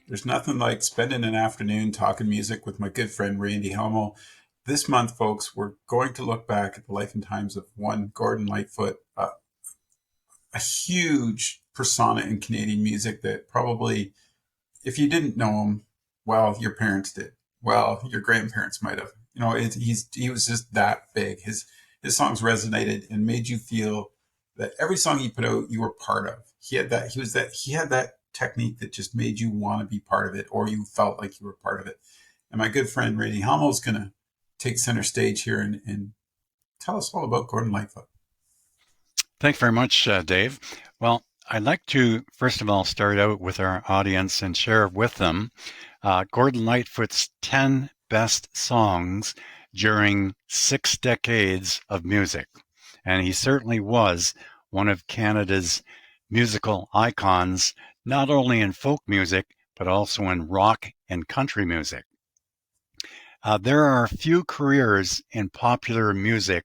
There's nothing like spending an afternoon talking music with my good friend Randy Halmo. This month, folks, we're going to look back at the life and times of one Gordon Lightfoot, a huge persona in Canadian music that probably, if you didn't know him, well, your parents did. Well, your grandparents might have. He was just that big. His songs resonated and made you feel that every song he put out, you were part of. He had that technique that just made you want to be part of it, or you felt like you were part of it. And my good friend Randy Hamo is going to take center stage here and tell us all about Gordon Lightfoot. Thanks very much, Dave. Well, I'd like to, first of all, start out with our audience and share with them Gordon Lightfoot's 10 best songs during 6 decades of music. And he certainly was one of Canada's musical icons, not only in folk music, but also in rock and country music. There are a few careers in popular music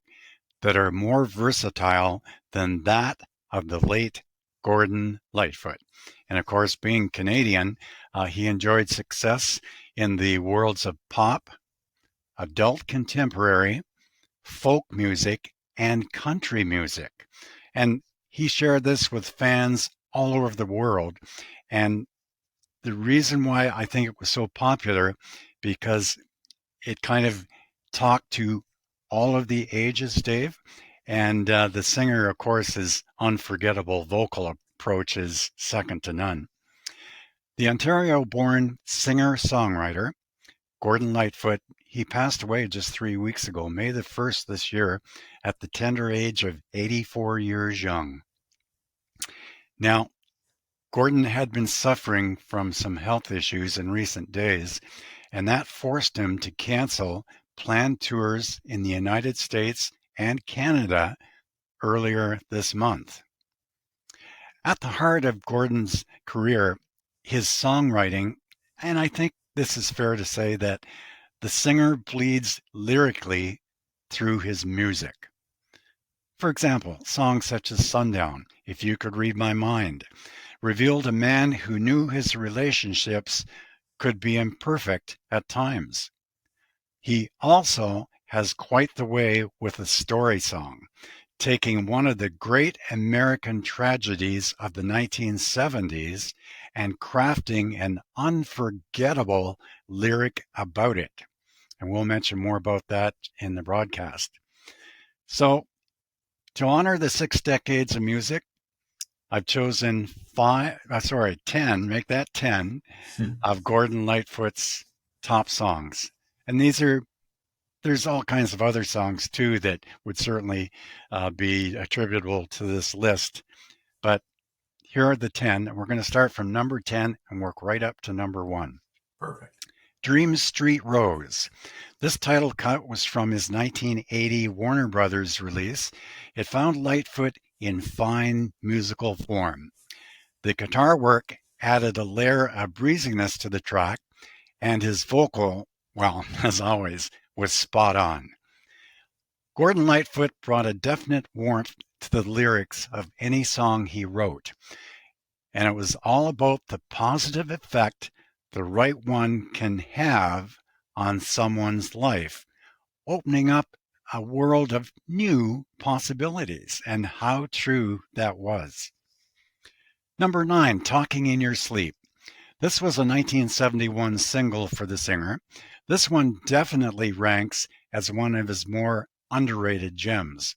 that are more versatile than that of the late Gordon Lightfoot. And of course, being Canadian, he enjoyed success in the worlds of pop, adult contemporary, folk music, and country music. And he shared this with fans all over the world. And the reason why I think it was so popular, because it kind of talked to all of the ages, Dave. And the singer, of course, his unforgettable vocal approach is second to none. The Ontario born singer songwriter, Gordon Lightfoot, he passed away just 3 weeks ago, May the 1st this year, at the tender age of 84 years young. Now, Gordon had been suffering from some health issues in recent days, and that forced him to cancel planned tours in the United States and Canada earlier this month. At the heart of Gordon's career, his songwriting, and I think this is fair to say that the singer bleeds lyrically through his music. For example, songs such as Sundown, If You Could Read My Mind, revealed a man who knew his relationships could be imperfect at times. He also has quite the way with a story song, taking one of the great American tragedies of the 1970s and crafting an unforgettable lyric about it. And we'll mention more about that in the broadcast. So, to honor the 6 decades of music, I've chosen 10, make that 10, of Gordon Lightfoot's top songs. And there's all kinds of other songs too that would certainly be attributable to this list. But here are the 10. We're going to start from number 10 and work right up to number 1. Perfect. Dream Street Rose. This title cut was from his 1980 Warner Brothers release. It found Lightfoot in fine musical form. The guitar work added a layer of breeziness to the track, and his vocal, well, as always, was spot on. Gordon Lightfoot brought a definite warmth to the lyrics of any song he wrote, and it was all about the positive effect the right one can have on someone's life, opening up a world of new possibilities, and how true that was. Number 9, Talking in Your Sleep. This was a 1971 single for the singer. This one definitely ranks as one of his more underrated gems.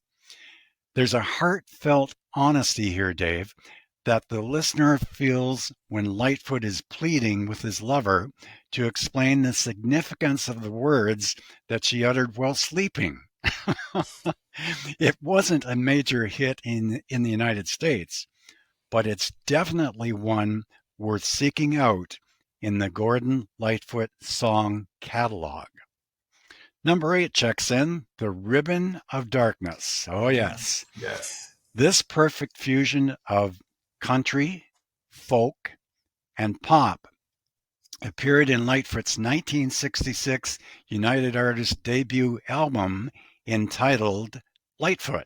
There's a heartfelt honesty here, Dave, that the listener feels when Lightfoot is pleading with his lover to explain the significance of the words that she uttered while sleeping. It wasn't a major hit in the United States, but it's definitely one worth seeking out in the Gordon Lightfoot song catalog. Number 8 checks in, The Ribbon of Darkness. Oh, yes. Yes. This perfect fusion of country, folk, and pop appeared in Lightfoot's 1966 United Artists debut album entitled Lightfoot.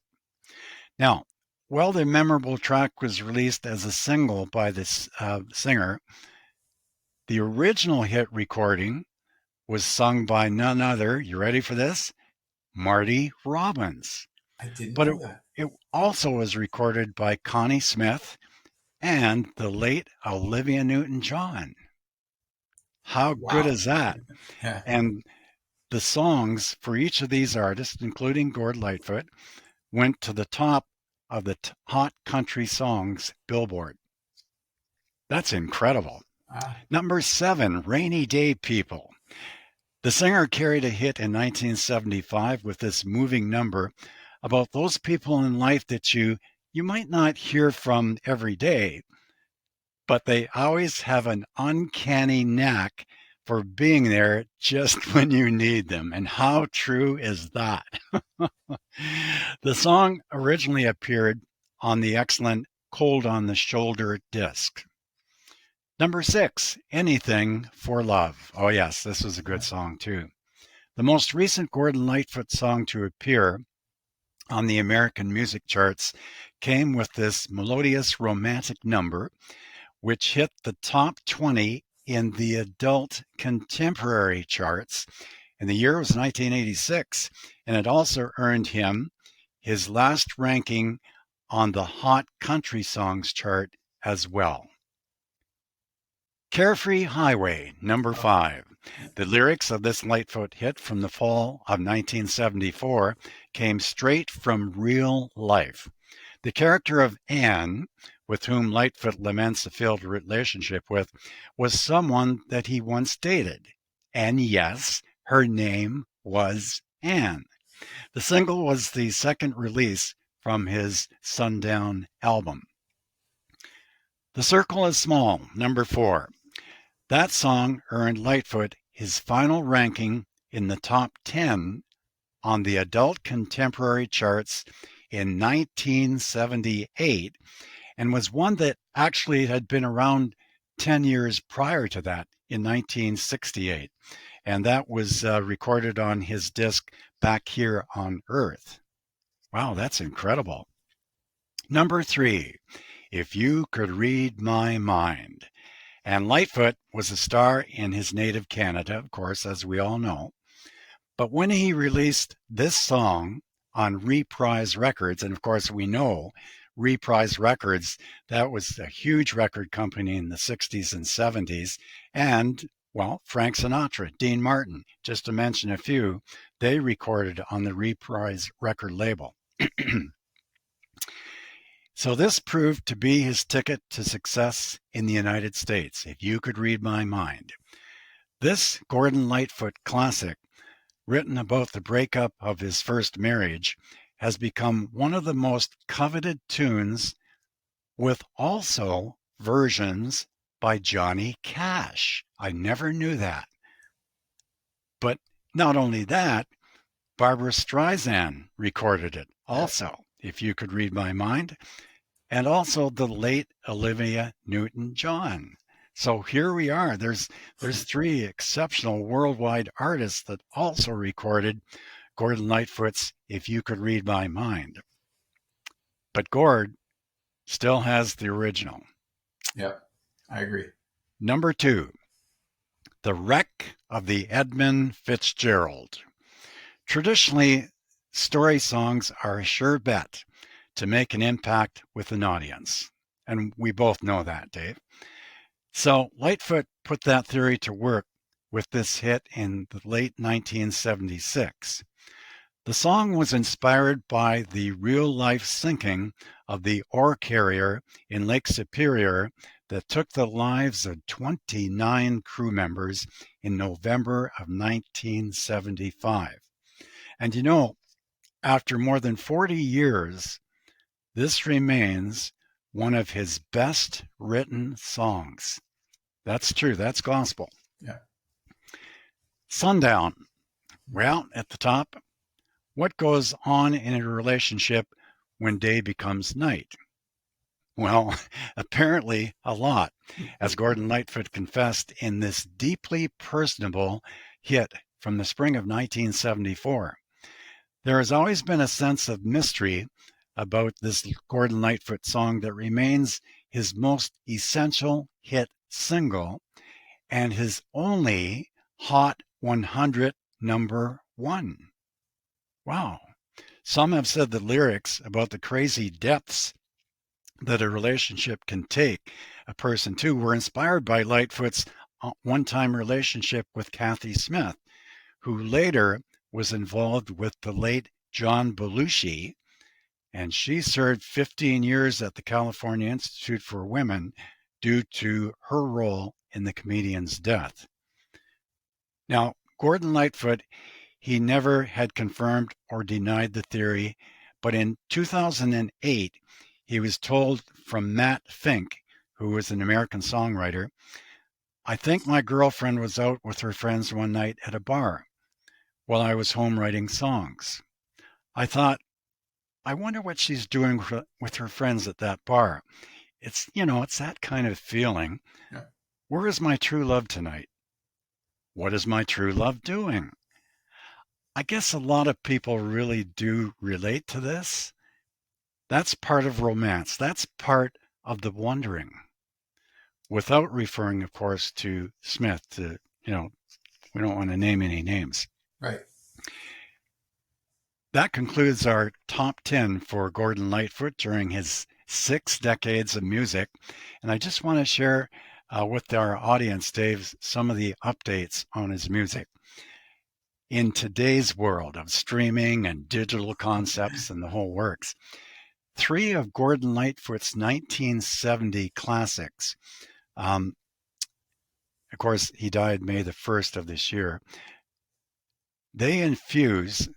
Now, while the memorable track was released as a single by this singer, The original hit recording was sung by none other, you ready for this? Marty Robbins. I didn't But know that. it also was recorded by Connie Smith and the late Olivia Newton-John. How good Wow. is that? Yeah. And the songs for each of these artists, including Gord Lightfoot, went to the top of the Hot Country Songs Billboard. That's incredible. Ah, Number 7, Rainy Day People. The singer carried a hit in 1975 with this moving number about those people in life that you might not hear from every day, but they always have an uncanny knack for being there just when you need them. And how true is that? The song originally appeared on the excellent Cold on the Shoulder disc. Number 6, Anything for Love. Oh, yes, this was a good song too. The most recent Gordon Lightfoot song to appear on the American music charts came with this melodious romantic number, which hit the top 20 in the adult contemporary charts. And the year was 1986, and it also earned him his last ranking on the Hot Country Songs chart as well. Carefree Highway, number 5. The lyrics of this Lightfoot hit from the fall of 1974 came straight from real life. The character of Anne, with whom Lightfoot laments a failed relationship with, was someone that he once dated. And yes, her name was Anne. The single was the second release from his Sundown album. The Circle is Small, number 4. That song earned Lightfoot his final ranking in the top 10 on the adult contemporary charts in 1978 and was one that actually had been around 10 years prior to that in 1968. And that was recorded on his disc Back Here on Earth. Wow, that's incredible. Number 3, If You Could Read My Mind. And Lightfoot was a star in his native Canada, of course, as we all know. But when he released this song on Reprise Records, and of course we know Reprise Records, that was a huge record company in the 60s and 70s, and, well, Frank Sinatra, Dean Martin, just to mention a few, they recorded on the Reprise record label. So this proved to be his ticket to success in the United States, If You Could Read My Mind. This Gordon Lightfoot classic, written about the breakup of his first marriage, has become one of the most coveted tunes, with also versions by Johnny Cash. I never knew that. But not only that, Barbra Streisand recorded it also, If You Could Read My Mind, and also the late Olivia Newton-John. So here we are. There's 3 exceptional worldwide artists that also recorded Gordon Lightfoot's If You Could Read My Mind. But Gord still has the original. Yep, I agree. Number 2, The Wreck of the Edmund Fitzgerald. Traditionally, story songs are a sure bet to make an impact with an audience. And we both know that, Dave. So Lightfoot put that theory to work with this hit in the late 1976. The song was inspired by the real-life sinking of the ore carrier in Lake Superior that took the lives of 29 crew members in November of 1975. And you know, after more than 40 years, this remains one of his best written songs. That's true. That's gospel. Yeah. Sundown. Well, at the top, what goes on in a relationship when day becomes night? Well, apparently a lot, as Gordon Lightfoot confessed in this deeply personable hit from the spring of 1974. There has always been a sense of mystery about this Gordon Lightfoot song that remains his most essential hit single, and his only Hot 100 #1. Wow. Some have said the lyrics about the crazy depths that a relationship can take a person to were inspired by Lightfoot's one-time relationship with Kathy Smith, who later was involved with the late John Belushi, and she served 15 years at the California Institute for Women due to her role in the comedian's death. Now, Gordon Lightfoot, he never had confirmed or denied the theory, but in 2008, he was told from Matt Fink, who was an American songwriter, "I think my girlfriend was out with her friends one night at a bar while I was home writing songs. I thought, I wonder what she's doing with her friends at that bar. It's that kind of feeling. Yeah. Where is my true love tonight? What is my true love doing?" I guess a lot of people really do relate to this. That's part of romance. That's part of the wondering. Without referring, of course, to Smith. We don't want to name any names. Right. That concludes our top 10 for Gordon Lightfoot during his 6 decades of music. And I just want to share with our audience, Dave, some of the updates on his music. In today's world of streaming and digital concepts and the whole works, 3 of Gordon Lightfoot's 1970 classics, of course, he died May the 1st of this year, they infuse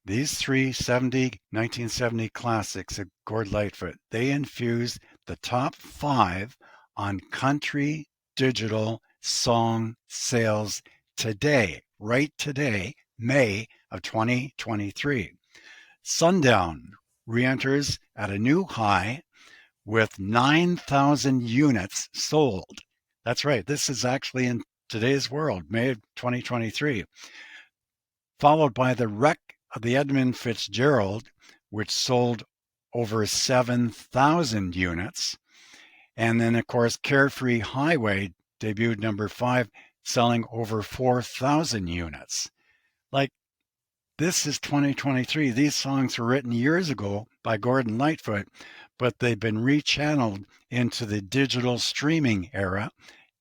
these 1970 classics of Gord Lightfoot, they infuse the top 5 on country digital song sales today, right today, May of 2023. Sundown re-enters at a new high with 9,000 units sold. That's right, this is actually in today's world, May of 2023. Followed by the Wreck of the Edmund Fitzgerald, which sold over 7,000 units. And then, of course, Carefree Highway debuted number 5, selling over 4,000 units. Like, this is 2023. These songs were written years ago by Gordon Lightfoot, but they've been rechanneled into the digital streaming era,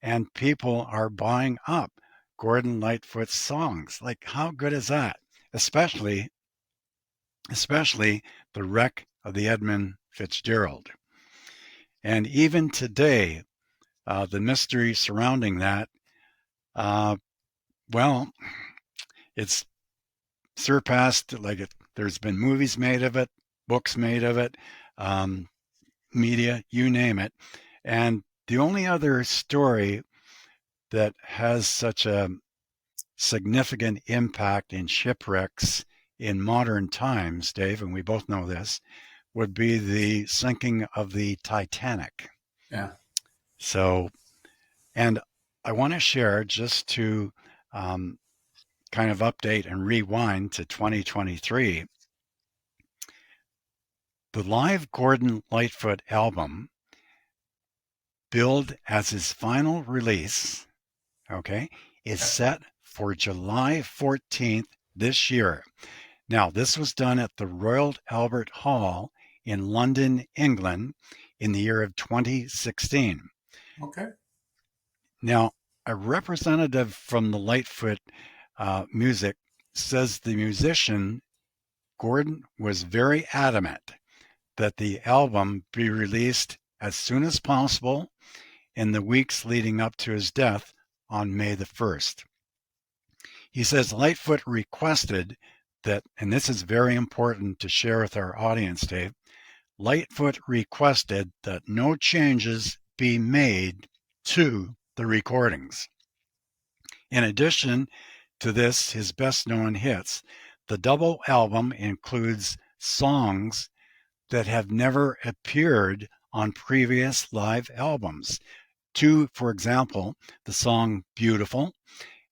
and people are buying up Gordon Lightfoot's songs. Like, how good is that? Especially the Wreck of the Edmund Fitzgerald. And even today, the mystery surrounding that, it's surpassed, there's been movies made of it, books made of it, media, you name it. And the only other story that has such a significant impact in shipwrecks in modern times, Dave, and we both know this, would be the sinking of the Titanic. Yeah. So, and I want to share, just to kind of update and rewind to 2023, the live Gordon Lightfoot album, billed as his final release, is set for July 14th this year. Now, this was done at the Royal Albert Hall in London, England, in the year of 2016. Okay. Now, a representative from the Lightfoot music says the musician, Gordon, was very adamant that the album be released as soon as possible in the weeks leading up to his death on May the 1st. He says Lightfoot requested that, and this is very important to share with our audience, Dave, Lightfoot requested that no changes be made to the recordings. In addition to this, his best-known hits, the double album includes songs that have never appeared on previous live albums. 2, for example, the song Beautiful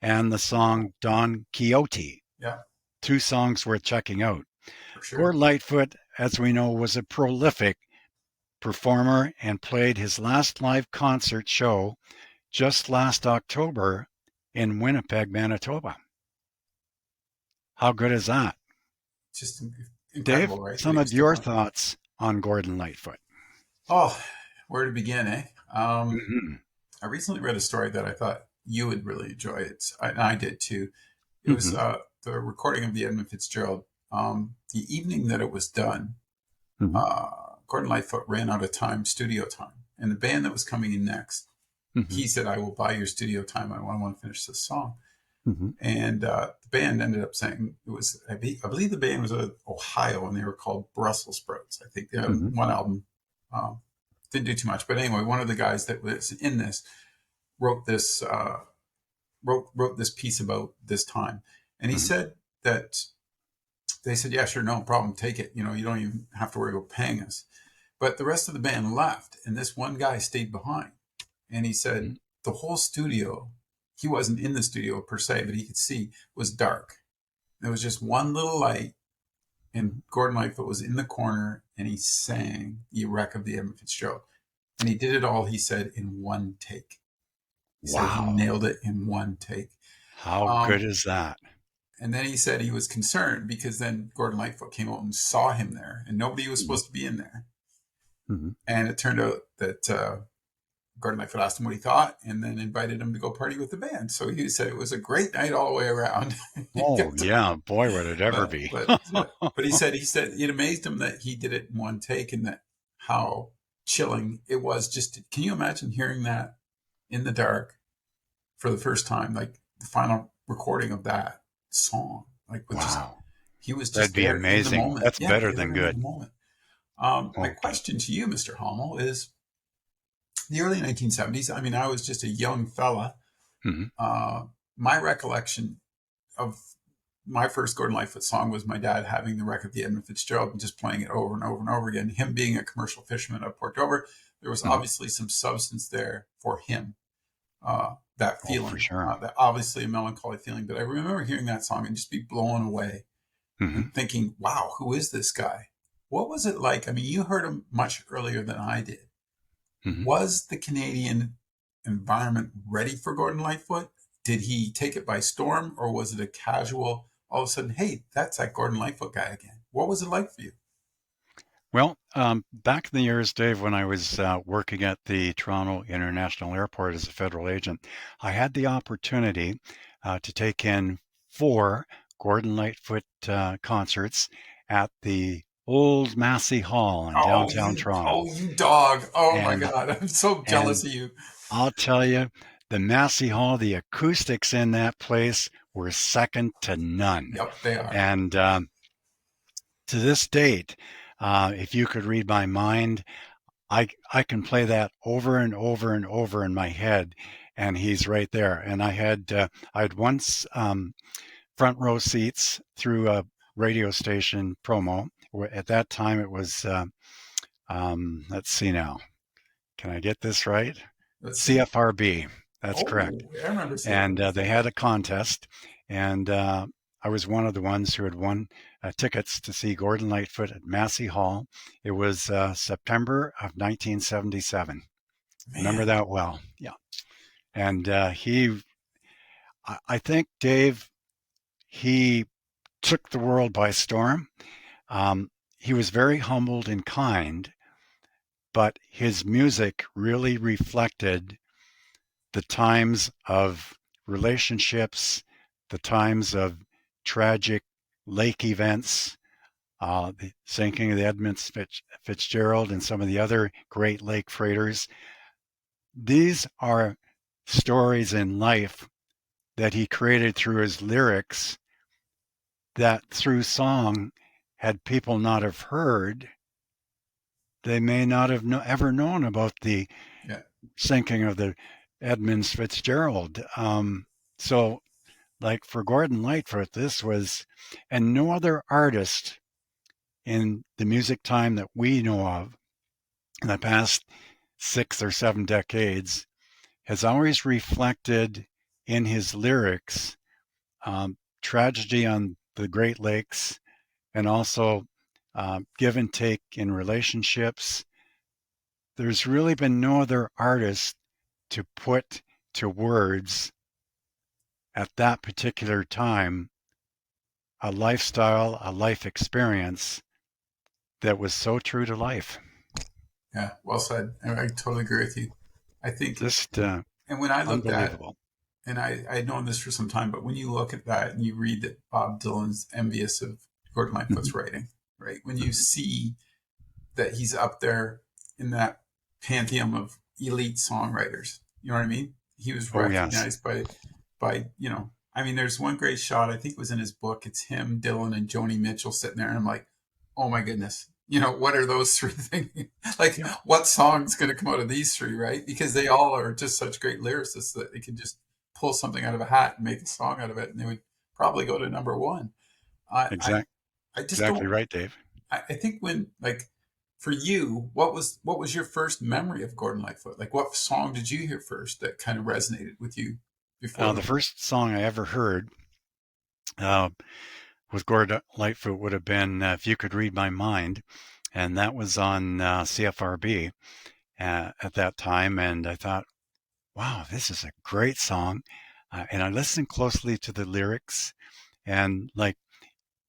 and the song Don Quixote. Yeah. 2 songs worth checking out. For sure. Gord Lightfoot, as we know, was a prolific performer and played his last live concert show just last October in Winnipeg, Manitoba. How good is that? Just Dave, incredible, right? That some he was of still your going. thoughts on Gordon Lightfoot? Oh, where to begin, eh? Mm-hmm. I recently read a story that I thought you would really enjoy. I did too. It was Mm-hmm. the recording of the Edmund Fitzgerald. The evening that it was done, Mm-hmm. Gordon Lightfoot ran out of time, studio time, and the band that was coming in next, Mm-hmm. he said, "I will buy your studio time. I want to finish this song." Mm-hmm. And the band ended up saying it was. I believe the band was Ohio, and they were called Brussels Sprouts. I think they had Mm-hmm. one album. Um, didn't do too much, but anyway, one of the guys that was in this wrote this wrote this piece about this time, and he Mm-hmm. said that they said, "Yeah, sure, no problem, take it. You know, you don't even have to worry about paying us." But the rest of the band left, and this one guy stayed behind. And he said the whole studio, he wasn't in the studio per se, but he could see was dark. There was just one little light, and Gordon Lightfoot was in the corner, and he sang "The Wreck of the Edmund Fitzgerald," and he did it all. He said in one take. He said he Wow. nailed it in one take. How good Um, is that? and then he said he was concerned because then Gordon Lightfoot came out and saw him there, and nobody was Mm-hmm. supposed to be in there. Mm-hmm. And it turned out that Gordon Lightfoot asked him what he thought, and then invited him to go party with the band. So he said it was a great night all the way around. Oh, yeah. Boy, would it ever but be. but but he said it amazed him that he did it in one take, and that how chilling it was. Just can you imagine hearing that in the dark for the first time, like the final recording of that song, like with just Wow. he was That'd just be there in the amazing. moment. That's Yeah, better they than were in the good. moment. My Okay. question to you, Mr. Halmo, is the early 1970s. I mean, I was just a young fella. Mm-hmm. Uh, my recollection of my first Gordon Lightfoot song was my dad having the record of the Edmund Fitzgerald and just playing it over and over and over again. Him being a commercial fisherman of Port Dover, there was Mm-hmm. obviously some substance there for him. That Oh, for feeling, sure. that obviously a melancholy feeling. But I remember hearing that song and just be blown away Mm-hmm. and thinking, "Wow, who is this guy? What was it like?" I mean, you heard him much earlier than I did. Mm-hmm. Was the Canadian environment ready for Gordon Lightfoot? Did he take it by storm, or was it a casual, all of a sudden, hey, that's that Gordon Lightfoot guy again? What was it like for you? Well, back in the years, Dave, when I was working at the Toronto International Airport as a federal agent, I had the opportunity to take in 4 Gordon Lightfoot concerts at the old Massey Hall in downtown Toronto. You dog! Oh my And God, I'm so jealous and of you. I'll tell you, the Massey Hall, the acoustics in that place were second to none. Yep, they are. And to this date, if you could read my mind, I can play that over and over and over in my head, and he's right there. And I had once front row seats through a radio station promo. At that time, it was let's see now. Can I get this right? Let's see. CFRB. That's correct. Oh, I remember And CFRB. they had a contest, and I was one of the ones who had won tickets to see Gordon Lightfoot at Massey Hall. It was September of 1977. Remember Man, that well. Yeah. And I think, Dave, he took the world by storm. He was very humbled and kind, but his music really reflected the times of relationships, the times of tragic lake events, the sinking of the Edmund Fitzgerald and some of the other Great Lake freighters. These are stories in life that he created through his lyrics that through song, had people not have heard, they may not have ever known about the yeah, sinking of the Edmund Fitzgerald. So like for Gordon Lightfoot, this was, and no other artist in the music time that we know of in the past 6 or 7 decades has always reflected in his lyrics tragedy on the Great Lakes and also give and take in relationships. There's really been no other artist to put to words at that particular time a lifestyle, a life experience that was so true to life. Yeah, well said. I totally agree with you. I think, Just and when I looked at, unbelievable. and I'd known this for some time, but when you look at that and you read that Bob Dylan's envious of Gordon Mhm. Lightfoot's writing, right? When you Mhm. see that he's up there in that pantheon of elite songwriters, you know what I mean? He was Oh, yes. recognized by I mean, there's one great shot. I think it was in his book. It's him, Dylan, and Joni Mitchell sitting there, and I'm like, oh my goodness, what are those three things? Like, Yeah, what song's going to come out of these three, right? Because they all are just such great lyricists that they can just pull something out of a hat and make a song out of it, and they would probably go to number one. I I, exact, I just exactly don't. right, Dave. I think when like for you, what was your first memory of Gordon Lightfoot? Like, what song did you hear first that kind of resonated with you before The the book? first song I ever heard uh, with Gordon Lightfoot would have been If You Could Read My Mind. And that was on CFRB at that time. And I thought, wow, this is a great song. And I listened closely to the lyrics. And like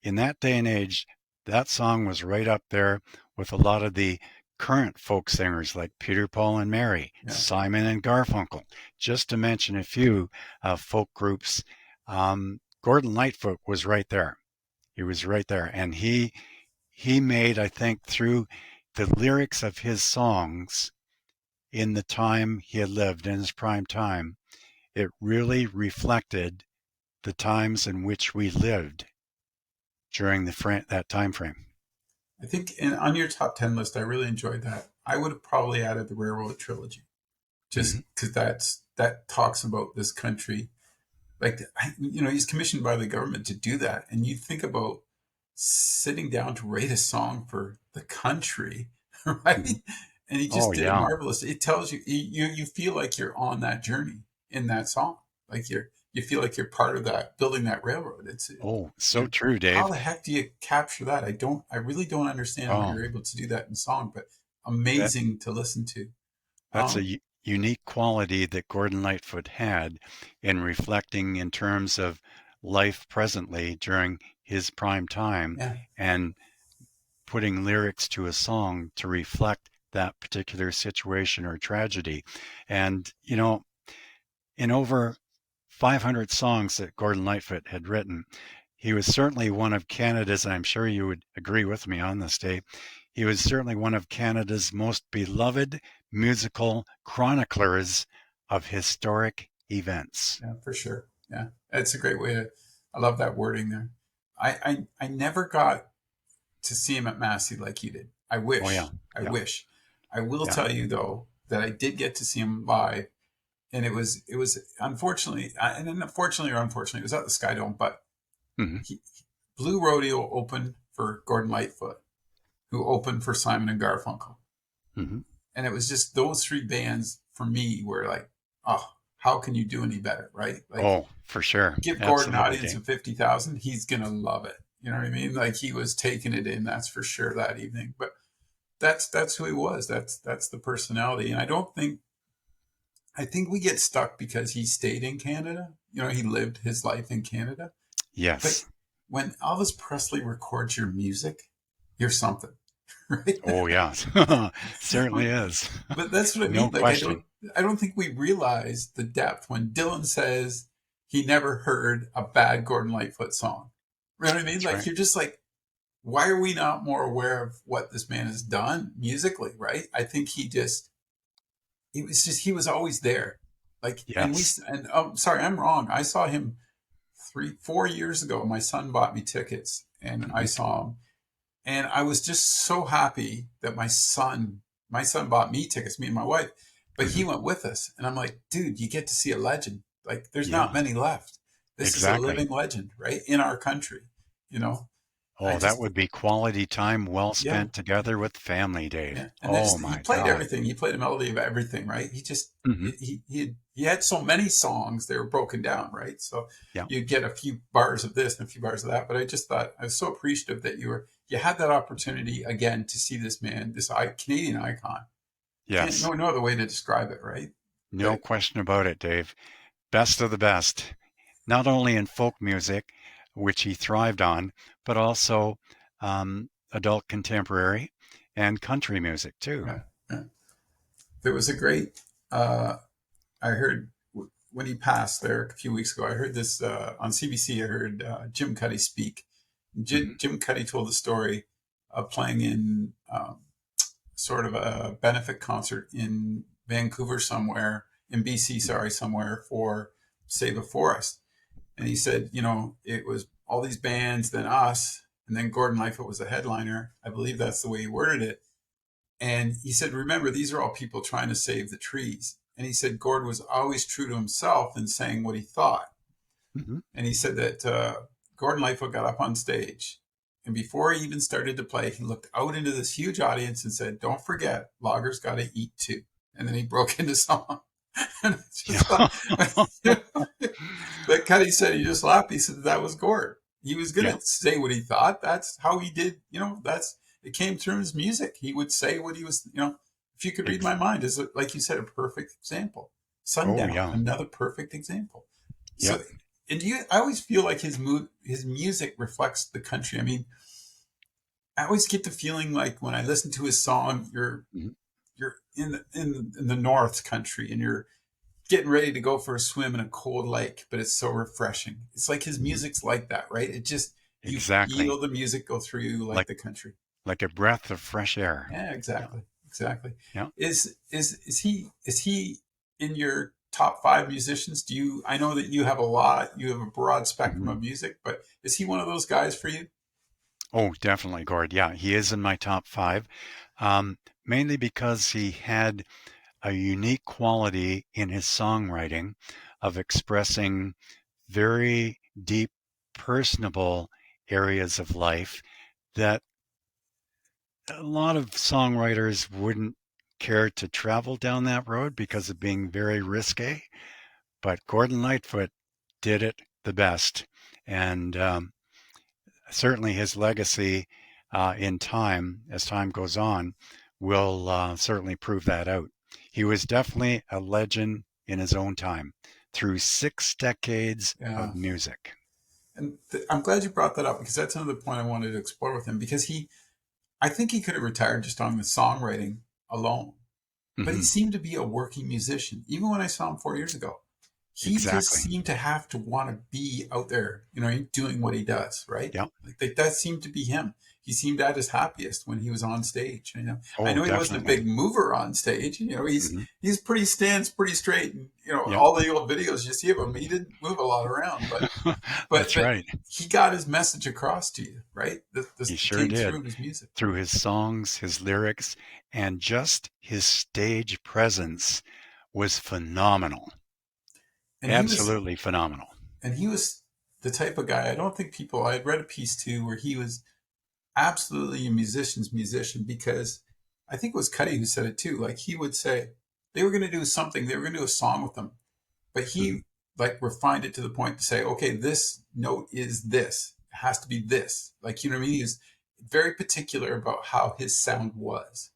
in that day and age, that song was right up there with a lot of the current folk singers like Peter, Paul, and Mary, Yeah, Simon and Garfunkel, just to mention a few folk groups. Gordon Lightfoot was right there. He was right there, and he made, I think, through the lyrics of his songs in the time he had lived in his prime time, it really reflected the times in which we lived during that time frame. I think on your top 10 list, I really enjoyed that. I would have probably added the Railroad Trilogy, Mm-hmm. just because that talks about this country. Like, he's commissioned by the government to do that, and you think about sitting down to write a song for the country, Mm-hmm. right? And he Oh just did it yeah, marvelous. It tells you, you feel like you're on that journey in that song, like you feel like you're part of that, building that railroad. oh You so know, true, how Dave. the heck do you capture that? I really don't understand how Oh, you're able to do that in song, but that amazing to listen to. that's a Um, unique quality that Gordon Lightfoot had in reflecting in terms of life presently during his prime time yeah, and putting lyrics to a song to reflect that particular situation or tragedy. And, in over 500 songs that Gordon Lightfoot had written, he was certainly one of Canada's, and I'm sure you would agree with me on this, Dave, he was certainly one of Canada's most beloved musical chroniclers of historic events. yeah, for sure. Yeah, it's a great way to. I love that wording there. I never got to see him at Massey like you did. I Oh, yeah. wish. I Yeah. wish. I will Yeah. tell you though that I did get to see him live, and it was unfortunately, and then unfortunately or unfortunately, it was at the Sky Dome. But Hmm. he, Blue Rodeo opened for Gordon Lightfoot, who opened for Simon and Garfunkel, Hmm. and it was just those three bands for me were like, oh, how can you do any better, right? Like, Oh, for sure. give Gordon an Absolutely, audience Dave. of 50,000, he's gonna love it. You know what I mean? Like, he was taking it in, that's for sure, that evening. But that's who he was. That's the personality. And I think we get stuck because he stayed in Canada. He lived his life in Canada. But Yes. when Elvis Presley records your music, you're something, right? Oh, yes. Certainly is. But that's what I No mean. Like, question. I don't think we realize the depth when Dylan says he never heard a bad Gordon Lightfoot song. You know what I mean? That's Like, right. you're just like, why are we not more aware of what this man has done musically, right? I think he was always there. Like, Yes. sorry, I'm wrong. I saw him 4 years ago. My son bought me tickets and I Hmm. saw him, and I was just so happy that my son bought me tickets, me and my wife, but he Hmm. went with us. And I'm like, dude, you get to see a legend. Like, there's not Yeah, many left. This is a exactly. living legend, right? In our country, you know, I Oh, that just, would be quality time well yeah. spent together with family, Dave. Yeah, and then Oh just he my played God. everything. He played a melody of everything, right? Hmm. He had so many songs they were broken down, right? So Yeah. you'd get a few bars of this and a few bars of that. But I just thought I was so appreciative that you had that opportunity again to see this man, this Canadian icon. Can't Yes. no other way to describe it, right? No But question about it, Dave. Best of the best, not only in folk music, which he thrived on, but also adult contemporary and country music too. yeah, yeah. There was a great. I heard when he passed there a few weeks ago. I heard this on CBC. I heard Jim Cuddy speak. Hmm. Jim Cuddy told the story of playing in sort of a benefit concert in Vancouver somewhere in BC, sorry, somewhere for Save a Forest. And he said, it was all these bands, then us, and then Gordon Lightfoot was the headliner. I believe that's the way he worded it. And he said, remember, these are all people trying to save the trees. And he said Gordon was always true to himself in saying what he thought. Hmm. And he said that Gordon Lightfoot got up on stage. And before he even started to play, he looked out into this huge audience and said, don't forget, loggers got to eat too. And then he broke into song. And it's just like, but Cuddy said he just laughed. He said that was Gord. He was going Yeah, to say what he thought. That's how he did. It came through his music. He would say what he was. If you could read ex- my mind, is like you said, a perfect example. oh Sundown, yeah, another perfect example. yep. So, and I always feel like his music reflects the country. I mean, I always get the feeling like when I listen to his song, Mhm. you're in the North Country and you're getting ready to go for a swim in a cold lake, but it's so refreshing. It's like his Mhm. music's like that, right? It just you Exactly, feel the music go through you like like the country. like a breath of fresh air. Yeah, Yeah, exactly, exactly. yeah. Is he in your top five musicians? Do you? I know that you have a lot. You have a broad spectrum Hmm. of music, but is he one of those guys for you? Oh, definitely, Gord. Yeah, he is in my top five, mainly because he had a unique quality in his songwriting of expressing very deep, personable areas of life that a lot of songwriters wouldn't care to travel down that road because of being very risque. But Gordon Lightfoot did it the best. And certainly his legacy in time, as time goes on, will certainly prove that out. He was definitely a legend in his own time through 6 decades Yeah, of music. and I'm glad you brought that up because that's another point I wanted to explore with him because I think he could have retired just on the songwriting alone, but he Hmm. seemed to be a working musician. Even when I saw him 4 years ago, he just Exactly. seemed to have to want to be out there, doing what he does, right? Yep. Like that seemed to be him. He seemed at his happiest when he was on stage. I Oh, know he wasn't a definitely. big mover on stage. Hmm. He's pretty stands pretty straight. And, Yep. all the old videos you see of him, he didn't move a lot around, but That's right. he got his message across to you, right? He It sure came through did. in his music, Through his songs, his lyrics, and just his stage presence was phenomenal. and he was Absolutely phenomenal. and he was the type of guy. I don't think people. I had read a piece too where he was absolutely a musician's musician because I think it was Cuddy who said it too. Like he would say they were going to do something, they were going to do a song with them, but Hmm. he like refined it to the point to say, okay, this note is this, it has to be this. Like what I mean? He was very particular about how his sound was,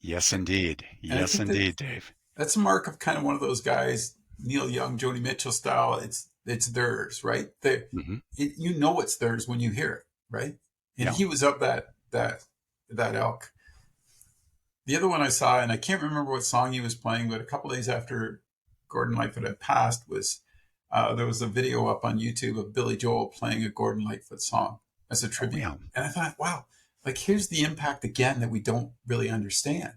Yes, and indeed. and I Yes, think that indeed, Dave. that's a mark of kind of one of those guys, Neil Young, Joni Mitchell style. It's theirs, right? Hmm. It's theirs when you hear it, right? And Yeah. he was of that elk. The other one I saw, and I can't remember what song he was playing, but a couple days after Gordon Lightfoot had passed, there was a video up on YouTube of Billy Joel playing a Gordon Lightfoot song as a Oh, tribute. yeah. And I thought, wow, like here's the impact again that we don't really understand.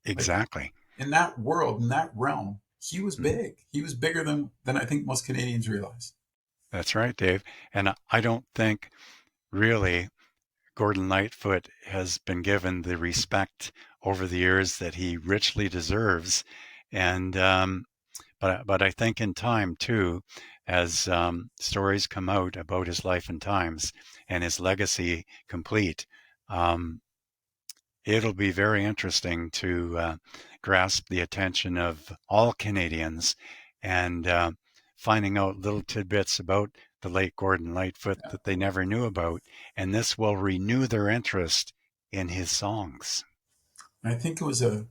Like Exactly. in that world, in that realm, he was Hmm. big. He was bigger than I think most Canadians realize. That's right, Dave. And I don't think really Gordon Lightfoot has been given the respect over the years that he richly deserves. And but I think in time too, as stories come out about his life and times and his legacy complete, um, it'll be very interesting to grasp the attention of all Canadians and finding out little tidbits about the late Gordon Lightfoot Yeah. that they never knew about. And this will renew their interest in his songs. And I think it was a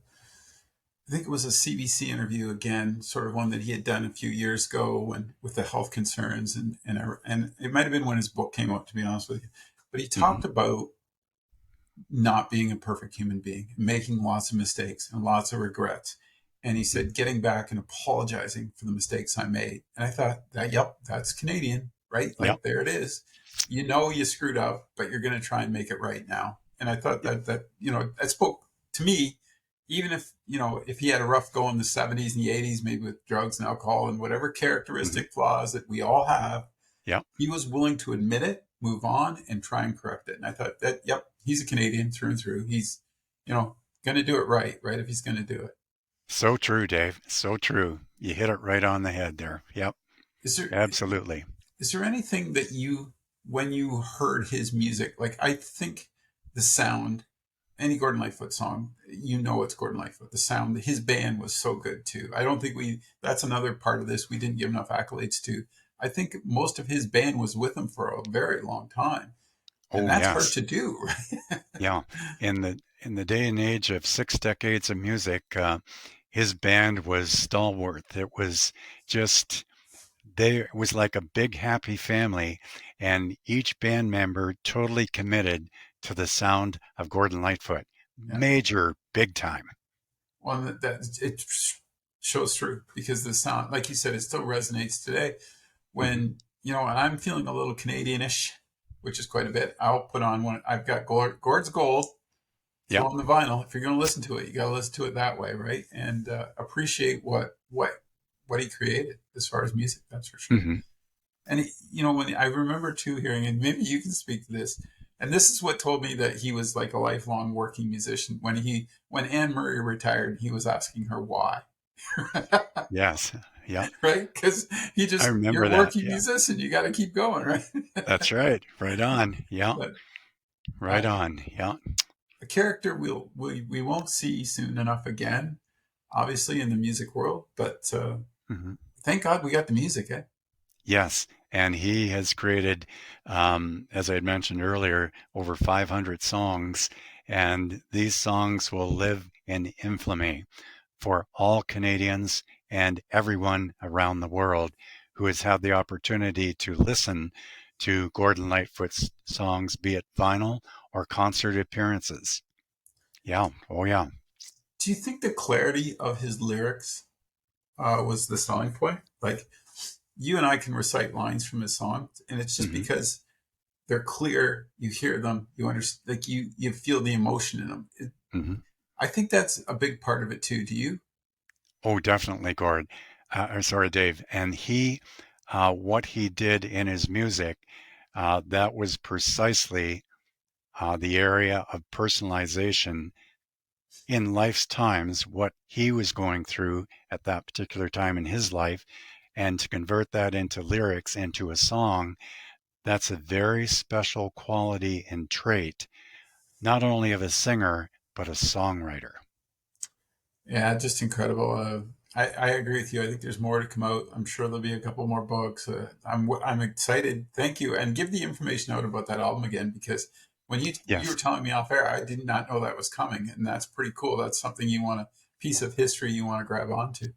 I think it was a CBC interview again, sort of one that he had done a few years ago when with the health concerns, and it might have been when his book came out, to be honest with you. But he Hmm. talked about not being a perfect human being, making lots of mistakes and lots of regrets. And he said, getting back and apologizing for the mistakes I made. And I thought that, yep, that's Canadian, right? Yep. Like there it is. You know, you screwed up, but you're going to try and make it right now. And I thought that that spoke to me, even if, if he had a rough go in the 70s and the 80s, maybe with drugs and alcohol and whatever Hmm. characteristic flaws that we all have, Yep. he was willing to admit it, move on, and try and correct it. And I thought that, yep, he's a Canadian through and through. He's, going to do it right, right? If he's going to do it. So true, Dave. So true. You hit it right on the head there. Yep. Is there Absolutely. is there anything that when you heard his music, like I think the sound, any Gordon Lightfoot song, it's Gordon Lightfoot. The sound, his band was so good too. I don't think that's another part of this we didn't give enough accolades to. I think most of his band was with him for a very long time. And Oh, that's hard yes. to do, right? Yeah. In the day and age of 6 decades of music, his band was stalwart. It was just it was like a big happy family, and each band member totally committed to the sound of Gordon Lightfoot. Yeah. Major, big time. Well, that it shows through because the sound, like you said, it still resonates today. Hmm. When and I'm feeling a little Canadianish, which is quite a bit. I'll put on one. I've got Gord's Gold. Throw Yep. on the vinyl. If you're going to listen to it, you got to listen to it that way, right? And appreciate what he created as far as music. That's for sure. Hmm. And when I remember too hearing, and maybe you can speak to this, and this is what told me that he was like a lifelong working musician. When Anne Murray retired, he was asking her why, Yes. Yep. right? Because I you're remember a that. working Yeah. musician, you got to keep going, right? That's right. Right on. Yeah. But Right uh, on. Yeah. a character we won't see soon enough again, obviously in the music world. But Hmm. thank God we got the music, eh? Yes. And he has created, as I had mentioned earlier, over 500 songs. And these songs will live in infamy for all Canadians and everyone around the world who has had the opportunity to listen to Gordon Lightfoot's songs, be it vinyl or concert appearances. Yeah. Oh, yeah. Do you think the clarity of his lyrics was the selling point? Like you and I can recite lines from his songs, and it's just Hmm. because they're clear. You hear them, you understand, like you feel the emotion in them. Hmm. I think that's a big part of it too. Do you? Oh, definitely, Gord. Or sorry, Dave. And what he did in his music, that was precisely the area of personalization in life's times, what he was going through at that particular time in his life, and to convert that into lyrics, into a song, that's a very special quality and trait, not only of a singer, but a songwriter. Yeah, just incredible. I agree with you. I think there's more to come out. I'm sure there'll be a couple more books. I'm excited. Thank you, and give the information out about that album again because when you were Yes. telling me off air, I did not know that was coming, and that's pretty cool. That's something you want a piece of history you want to grab onto.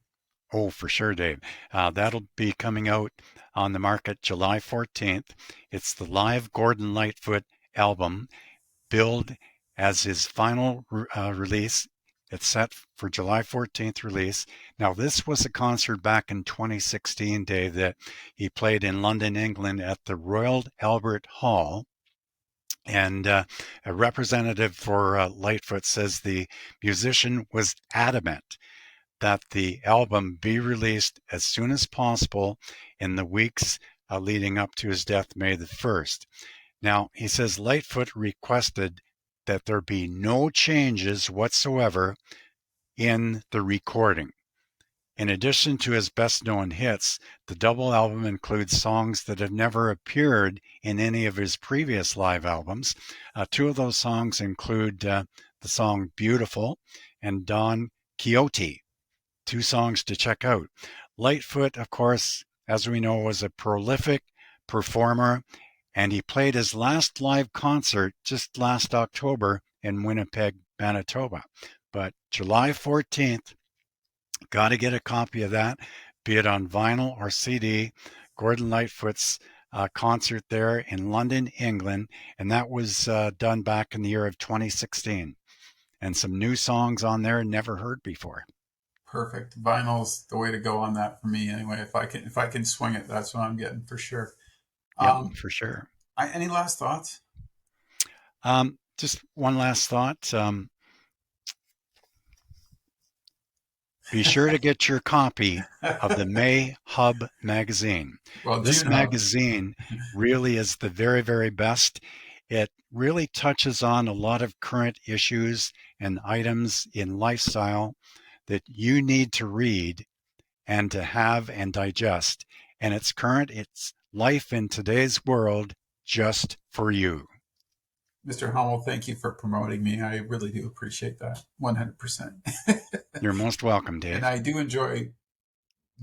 Oh, for sure, Dave. That'll be coming out on the market July 14th. It's the live Gordon Lightfoot album, billed as his final release. It's set for July 14th release. Now, this was a concert back in 2016, Dave, that he played in London, England at the Royal Albert Hall. And a representative for Lightfoot says the musician was adamant that the album be released as soon as possible in the weeks leading up to his death, May the 1st. Now, he says Lightfoot requested that there be no changes whatsoever in the recording. In addition to his best known hits, the double album includes songs that have never appeared in any of his previous live albums. Two of those songs include the song Beautiful and Don Quixote, two songs to check out. Lightfoot, of course, as we know, was a prolific performer, and he played his last live concert just last October in Winnipeg, Manitoba. But July 14th Got to get a copy of that, be it on vinyl or CD. Gordon Lightfoot's concert there in London, England, and that was done back in the year of 2016. And some new songs on there never heard before. Perfect. Vinyl's the way to go on that for me anyway. If I can swing it, that's what I'm getting for sure. Yep, Um, for sure. any last thoughts? Just one last thought. Be sure to get your copy of the May Hub magazine. Well, This Juno. magazine really is the very, very best. It really touches on a lot of current issues and items in lifestyle that you need to read and to have and digest. And it's current, it's life in today's world just for you. Mr. Hummel, thank you for promoting me. I really do appreciate that 100%. You're most welcome, And Dave. I do enjoy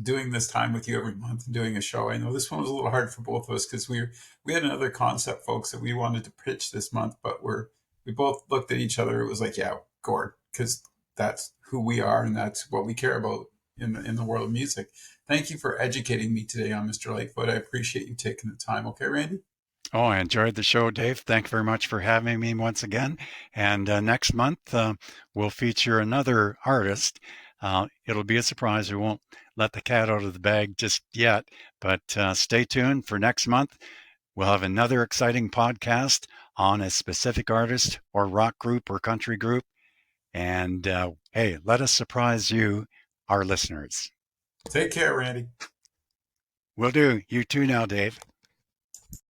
doing this time with you every month and doing a show. I know this one was a little hard for both of us because we had another concept, folks, that we wanted to pitch this month, but we both looked at each other. It was like, yeah, Gord, because that's who we are and that's what we care about in the world of music. Thank you for educating me today on Mr. Lightfoot. I appreciate you taking the time. Okay, Randy? Oh, I enjoyed the show, Dave. Thank you very much for having me once again. And next month, we'll feature another artist. It'll be a surprise. We won't let the cat out of the bag just yet, but stay tuned for next month. We'll have another exciting podcast on a specific artist or rock group or country group. And hey, let us surprise you, our listeners. Take care, Randy. Will do. You too now, Dave.